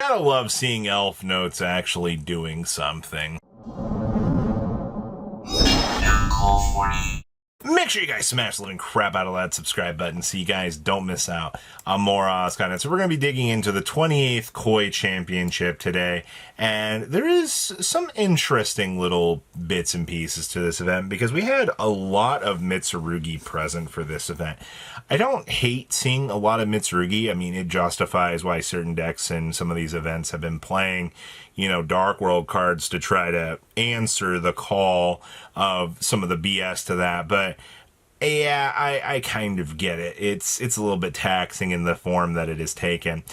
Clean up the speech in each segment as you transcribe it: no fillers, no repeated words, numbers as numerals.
Gotta love seeing elf notes actually doing something. Make sure you guys smash the living crap out of that subscribe button so you guys don't miss out on more content. So we're going to be digging into the 28th Koi Championship today, and there is some interesting little bits and pieces to this event because we had a lot of Mitsurugi present for this event. I don't hate seeing a lot of Mitsurugi. I mean, it justifies why certain decks in some of these events have been playing, you know, Dark World cards to try to answer the call of some of the BS to that. But yeah, I kind of get it. It's a little bit taxing in the form that it is taken.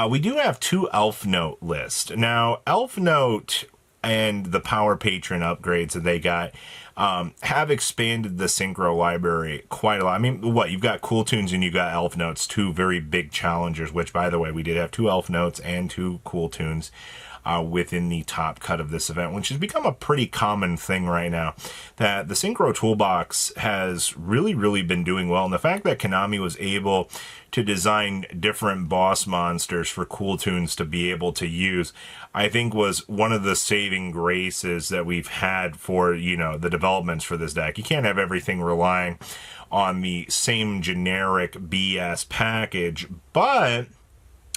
We do have two Elf Note lists. Now, Elf Note and the Power Patron upgrades that they got have expanded the Synchro library quite a lot. I mean, what, you've got Cool Tunes and you've got Elf Notes, two very big challengers, which, by the way, we did have two Elf Notes and two Cool Tunes within the top cut of this event, which has become a pretty common thing right now, that the Synchro Toolbox has really been doing well. And the fact that Konami was able to design different boss monsters for Cool Tunes to be able to use, I think was one of the saving graces that we've had for, you know, the developments for this deck. You can't have everything relying on the same generic BS package, but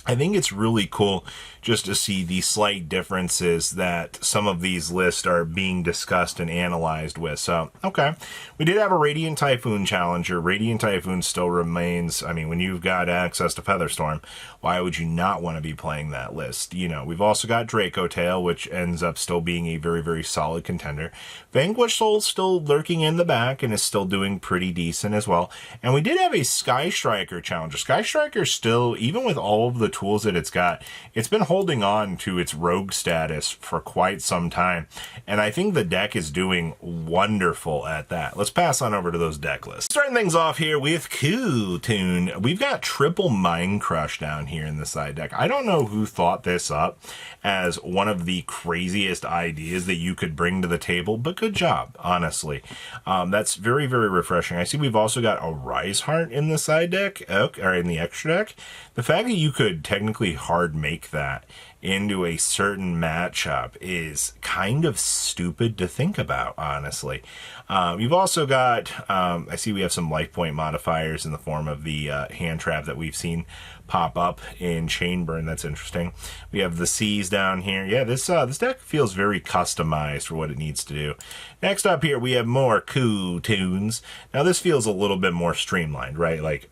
I think it's really cool just to see the slight differences that some of these lists are being discussed and analyzed with. So, okay. We did have a Radiant Typhoon challenger. Radiant Typhoon still remains, I mean, when you've got access to Featherstorm, why would you not want to be playing that list? You know, we've also got Draco Tale, which ends up still being a very solid contender. Vanquish Soul's still lurking in the back and is still doing pretty decent as well. And we did have a Sky Striker challenger. Sky Striker still, even with all of the tools that it's got, it's been holding on to its rogue status for quite some time, and I think the deck is doing wonderful at that. Let's pass on over to those deck lists. Starting things off here with Cool Tune, we've got triple Mind Crush down here in the side deck. I don't know who thought this up as one of the craziest ideas that you could bring to the table, but good job, honestly. That's very refreshing. I see we've also got a Rise Heart in the side deck, or in the extra deck. The fact that you could technically hard make that into a certain matchup is kind of stupid to think about, honestly. You've also got, I see we have some life point modifiers in the form of the hand trap that we've seen pop up in Chainburn. That's interesting. We have the Seas down here. Yeah, this deck feels very customized for what it needs to do. Next up here, we have more Cool Tunes. Now, this feels a little bit more streamlined, right? Like,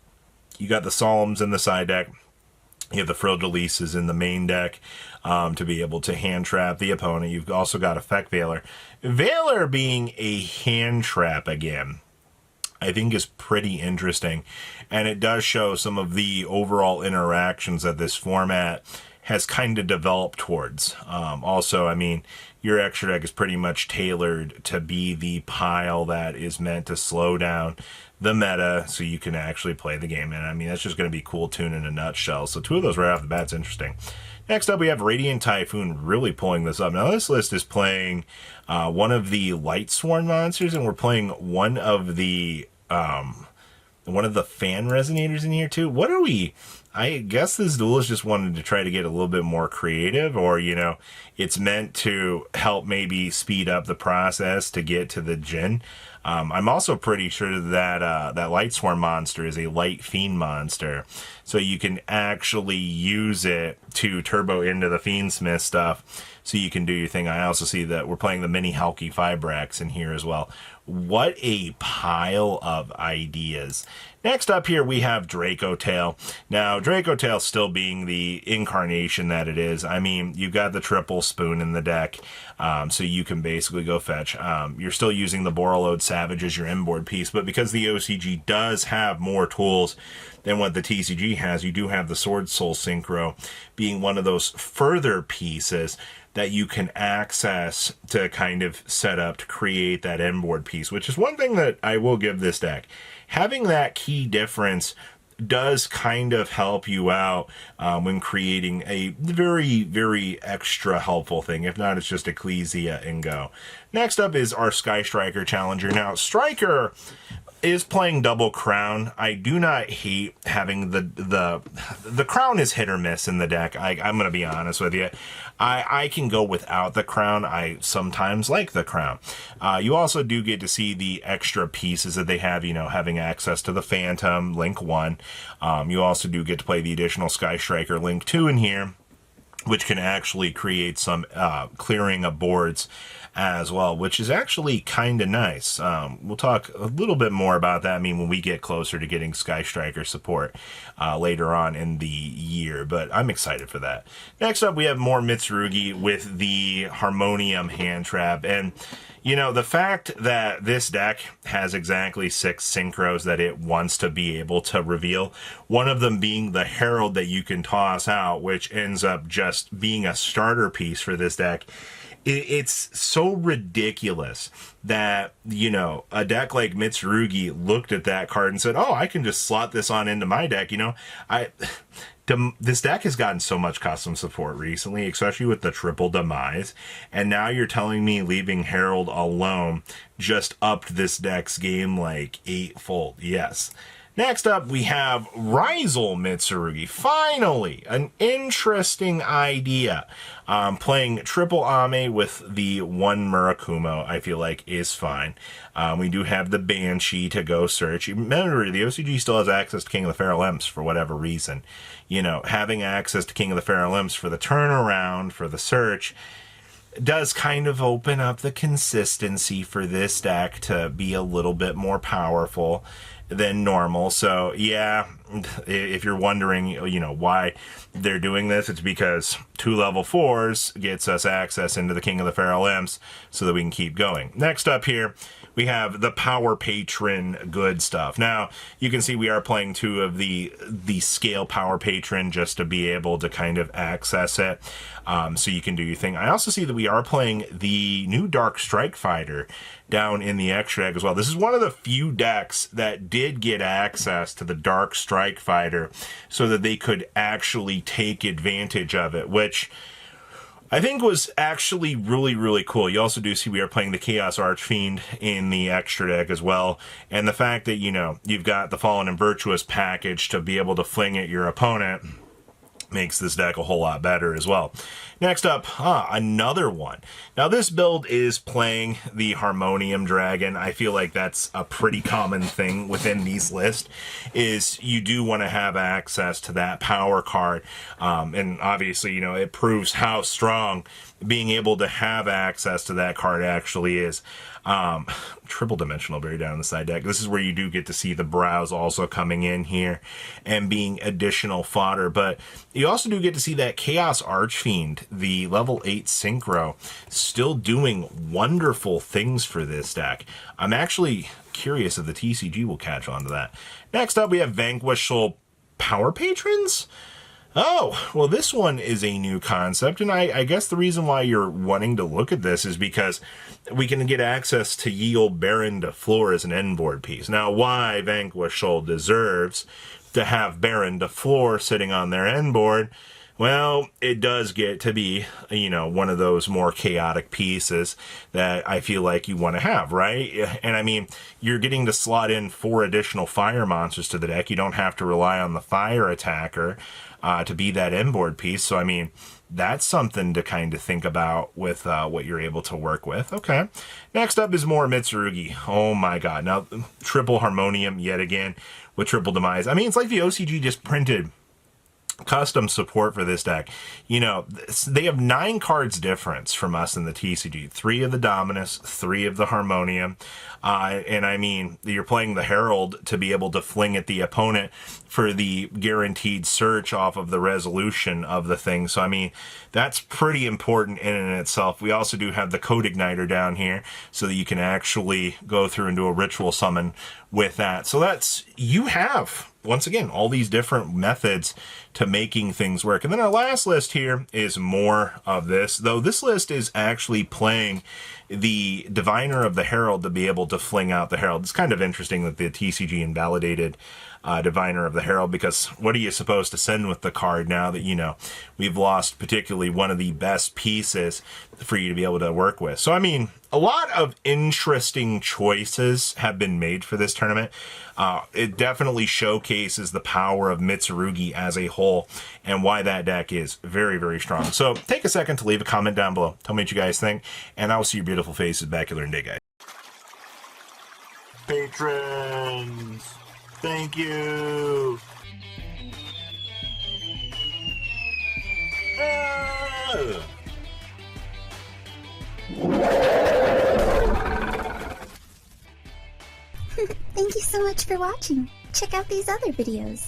you got the Solemns in the side deck. You have the Frilled Releases in the main deck to be able to hand trap the opponent. You've also got Effect Veiler. Veiler being a hand trap again, I think is pretty interesting. And it does show some of the overall interactions that this format has kind of developed towards. Also, I mean, your extra deck is pretty much tailored to be the pile that is meant to slow down the meta so you can actually play the game. And I mean, that's just going to be Cool Tune in a nutshell. So two of those right off the bat's interesting. Next up, we have Radiant Typhoon really pulling this up. Now, this list is playing one of the Light Sworn monsters, and we're playing one of the fan resonators in here too. What are we? I guess this duel is just wanted to try to get a little bit more creative, or, you know, it's meant to help maybe speed up the process to get to the Djinn. I'm also pretty sure that that Light Swarm monster is a Light Fiend monster, so you can actually use it to turbo into the Fiendsmith stuff, so you can do your thing. I also see that we're playing the mini Halki Fibrax in here as well. What a pile of ideas. Next up here, we have Draco Tale. Now, Draco Tale still being the incarnation that it is. I mean, you've got the triple spoon in the deck, so you can basically go fetch. You're still using the Borreload Savage as your inboard piece, but because the OCG does have more tools than what the TCG has, you do have the Sword Soul Synchro being one of those further pieces that you can access to kind of set up to create that inboard piece, which is one thing that I will give this deck. Having that key difference does kind of help you out when creating a very extra helpful thing. If not, it's just Ecclesia and go. Next up is our Sky Striker Challenger. Now, Striker, is playing double crown. I do not hate having the crown is hit or miss in the deck. I'm gonna be honest with you. I can go without the crown. I sometimes like the crown. You also do get to see the extra pieces that they have, you know, having access to the Phantom, Link 1. You also do get to play the additional Sky Striker Link 2 in here, which can actually create some clearing of boards as well, which is actually kind of nice. We'll talk a little bit more about that, I mean, when we get closer to getting Sky Striker support later on in the year, but I'm excited for that. Next up, we have more Mitsurugi with the Harmonium hand trap, and you know, the fact that this deck has exactly 6 synchros that it wants to be able to reveal, one of them being the Herald that you can toss out, which ends up just being a starter piece for this deck. It's so ridiculous that, you know, a deck like Mitsurugi looked at that card and said, oh, I can just slot this on into my deck. You know, this deck has gotten so much custom support recently, especially with the triple demise. And now you're telling me leaving Herald alone just upped this deck's game like 8-fold. Yes. Next up, we have Rizel Mitsurugi. Finally, an interesting idea. Playing triple Ame with the 1 Murakumo, I feel like, is fine. We do have the Banshee to go search. Remember, the OCG still has access to King of the Feral Imps for whatever reason. You know, having access to King of the Feral Imps for the turnaround, for the search, does kind of open up the consistency for this deck to be a little bit more powerful than normal. So yeah, if you're wondering, you know, why they're doing this, it's because 2 level 4s gets us access into the King of the Feral Imps so that we can keep going. Next up here, we have the Power Patron good stuff. Now, you can see we are playing 2 of the scale Power Patron just to be able to kind of access it, so you can do your thing. I also see that we are playing the new Dark Strike Fighter down in the extra deck as well. This is one of the few decks that did get access to the Dark Strike Fighter so that they could actually take advantage of it, which I think was actually really, really cool. You also do see we are playing the Chaos Archfiend in the extra deck as well. And the fact that, you know, you've got the Fallen and Virtuous package to be able to fling at your opponent makes this deck a whole lot better as well. Next up, another one. Now this build is playing the Harmonium Dragon. I feel like that's a pretty common thing within these lists, is you do want to have access to that power card. And obviously, you know, it proves how strong being able to have access to that card actually is. Triple dimensional buried down on the side deck. This is where you do get to see the brows also coming in here and being additional fodder, but you also do get to see that Chaos Archfiend, the level 8 synchro, still doing wonderful things for this deck. I'm actually curious if the TCG will catch on to that. Next up, we have Vanquishal Power Patrons. Oh, well, this one is a new concept, and I guess the reason why you're wanting to look at this is because we can get access to ye olde Baron de Fleur as an end board piece. Now, why Vanquishal deserves to have Baron de Fleur sitting on their end board, well, it does get to be, you know, one of those more chaotic pieces that I feel like you want to have, right? And I mean, you're getting to slot in 4 additional fire monsters to the deck. You don't have to rely on the fire attacker to be that inboard piece. So, I mean, that's something to kind of think about with what you're able to work with. Okay. Next up is more Mitsurugi. Oh my god. Now, triple Harmonium yet again with triple demise. I mean, it's like the OCG just printed custom support for this deck. You know, they have 9 cards difference from us in the TCG. 3 of the Dominus, 3 of the Harmonium. And I mean, you're playing the Herald to be able to fling at the opponent for the guaranteed search off of the resolution of the thing. So, I mean, that's pretty important in and itself. We also do have the Code Igniter down here so that you can actually go through and do a ritual summon with that. So that's, you have, once again, all these different methods to making things work. And then our last list here is more of this, though this list is actually playing the Diviner of the Herald to be able to fling out the Herald. It's kind of interesting that the TCG invalidated Diviner of the Herald, because what are you supposed to send with the card now that, you know, we've lost particularly one of the best pieces for you to be able to work with? So, I mean, a lot of interesting choices have been made for this tournament. It definitely showcases the power of Mitsurugi as a whole and why that deck is very, very strong. So take a second to leave a comment down below. Tell me what you guys think, and I will see your beautiful faces back here in a day, guys. Patrons, thank you. Thank you so much for watching. Check out these other videos.